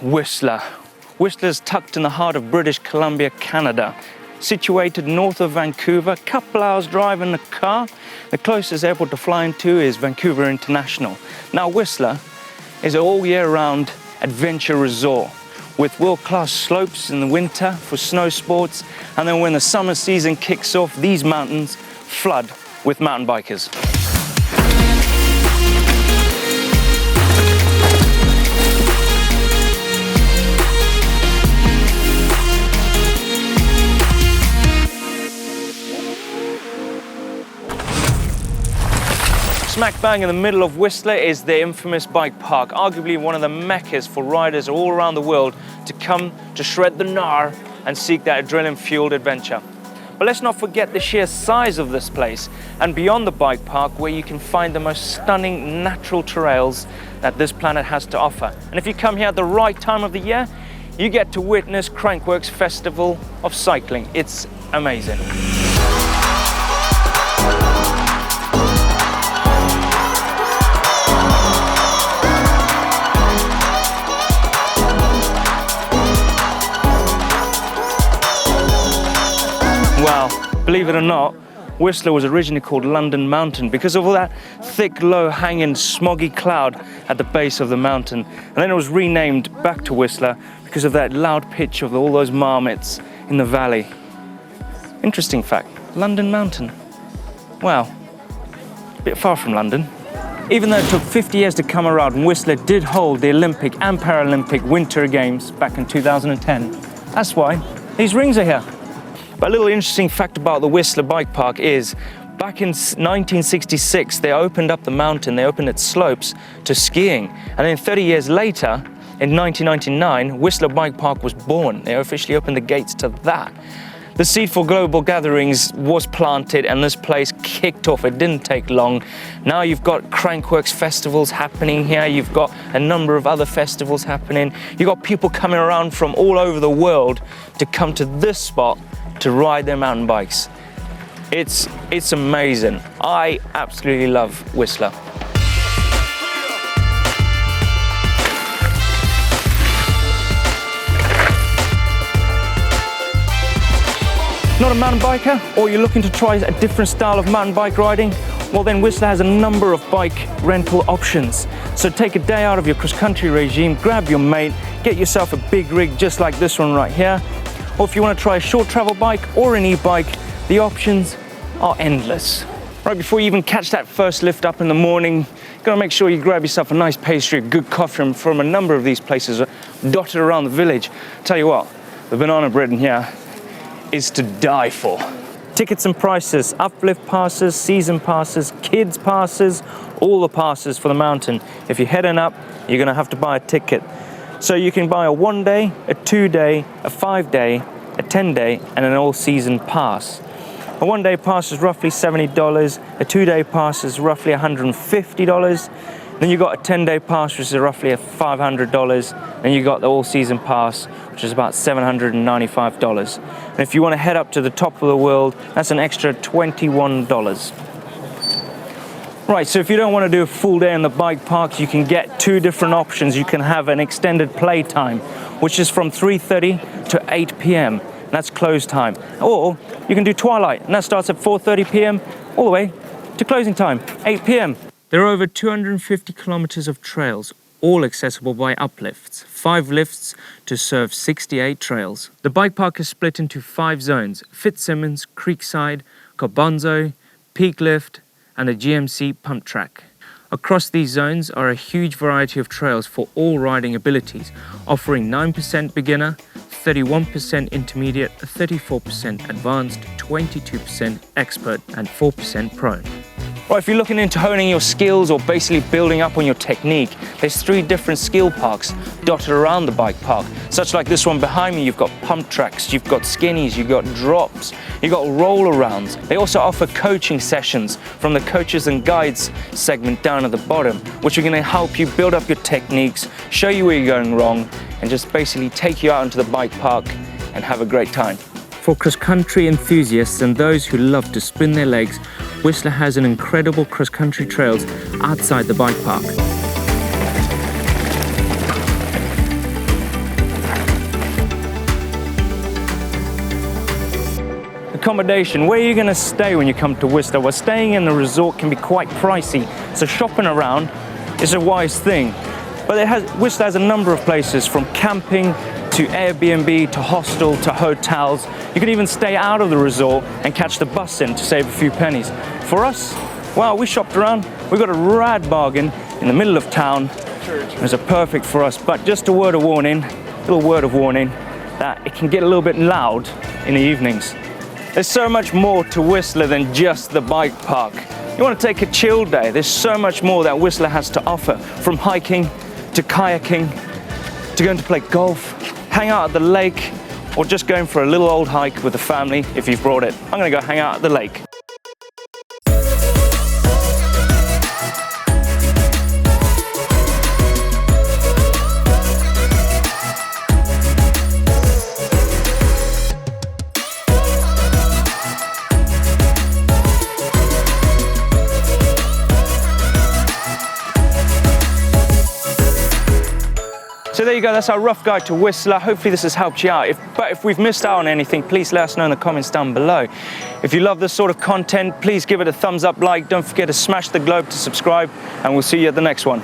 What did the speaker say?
Whistler. Whistler is tucked in the heart of British Columbia, Canada. Situated north of Vancouver, couple hours drive in the car. The closest airport to fly into is Vancouver International. Now Whistler is an all year round adventure resort with world-class slopes in the winter for snow sports, and then when the summer season kicks off, these mountains flood with mountain bikers. Smack bang in the middle of Whistler is the infamous bike park, arguably one of the meccas for riders all around the world to come to shred the gnar and seek that adrenaline-fueled adventure. But let's not forget the sheer size of this place and beyond the bike park, where you can find the most stunning natural trails that this planet has to offer. And if you come here at the right time of the year, you get to witness Crankworx Festival of Cycling. It's amazing. Wow, believe it or not, Whistler was originally called London Mountain because of all that thick, low-hanging, smoggy cloud at the base of the mountain. And then it was renamed back to Whistler because of that loud pitch of all those marmots in the valley. Interesting fact, London Mountain. Wow, a bit far from London. Even though it took 50 years to come around, Whistler did hold the Olympic and Paralympic Winter Games back in 2010. That's why these rings are here. But a little interesting fact about the Whistler Bike Park is, back in 1966, they opened up the mountain, they opened its slopes to skiing. And then 30 years later, in 1999, Whistler Bike Park was born. They officially opened the gates to that. The seed for global gatherings was planted and this place kicked off. It didn't take long. Now you've got Crankworx festivals happening here. You've got a number of other festivals happening. You've got people coming around from all over the world to come to this spot to ride their mountain bikes. It's amazing. I absolutely love Whistler. Not a mountain biker, or you're looking to try a different style of mountain bike riding? Well then Whistler has a number of bike rental options. So take a day out of your cross-country regime, grab your mate, get yourself a big rig just like this one right here. Or if you want to try a short travel bike or an e-bike, the options are endless. Right before you even catch that first lift up in the morning, you gotta make sure you grab yourself a nice pastry, a good coffee from a number of these places dotted around the village. Tell you what, the banana bread in here is to die for. Tickets and prices, uplift passes, season passes, kids passes, all the passes for the mountain. If you're heading up, you're gonna have to buy a ticket. So you can buy a 1-day, a 2-day, a 5-day, a 10-day, and an all-season pass. A 1-day pass is roughly $70, a 2-day pass is roughly $150, then you got a 10-day pass, which is roughly $500, then you got the all-season pass, which is about $795. And if you want to head up to the top of the world, that's an extra $21. Right, so if you don't want to do a full day in the bike park, you can get two different options. You can have an extended play time, which is from 3:30 to 8 p.m. That's close time. Or you can do twilight, and that starts at 4:30 p.m. all the way to closing time, 8 p.m. There are over 250 kilometers of trails, all accessible by uplifts, 5 lifts to serve 68 trails. The bike park is split into 5 zones: Fitzsimmons, Creekside, Cobonzo, Peak Lift, and the GMC pump track. Across these zones are a huge variety of trails for all riding abilities, offering 9% beginner, 31% intermediate, 34% advanced, 22% expert, and 4% pro. Well, if you're looking into honing your skills or basically building up on your technique, there's 3 different skill parks dotted around the bike park. Such like this one behind me, you've got pump tracks, you've got skinnies, you've got drops, you've got roll-arounds. They also offer coaching sessions from the coaches and guides segment down at the bottom, which are going to help you build up your techniques, show you where you're going wrong, and just basically take you out into the bike park and have a great time. For cross-country enthusiasts and those who love to spin their legs, Whistler has an incredible cross-country trails outside the bike park. Accommodation, where are you going to stay when you come to Whistler? Well, staying in the resort can be quite pricey, so shopping around is a wise thing. But Whistler has a number of places, from camping to Airbnb to hostel to hotels. You can even stay out of the resort and catch the bus in to save a few pennies. For us, wow, we shopped around. We got a rad bargain in the middle of town. It was perfect for us, but just a word of warning, that it can get a little bit loud in the evenings. There's so much more to Whistler than just the bike park. You want to take a chill day, there's so much more that Whistler has to offer, from hiking to kayaking to going to play golf, hang out at the lake, or just going for a little old hike with the family if you've brought it. I'm going to go hang out at the lake. So there you go, that's our rough guide to Whistler. Hopefully this has helped you out. But if we've missed out on anything, please let us know in the comments down below. If you love this sort of content, please give it a thumbs up, like. Don't forget to smash the globe to subscribe, and we'll see you at the next one.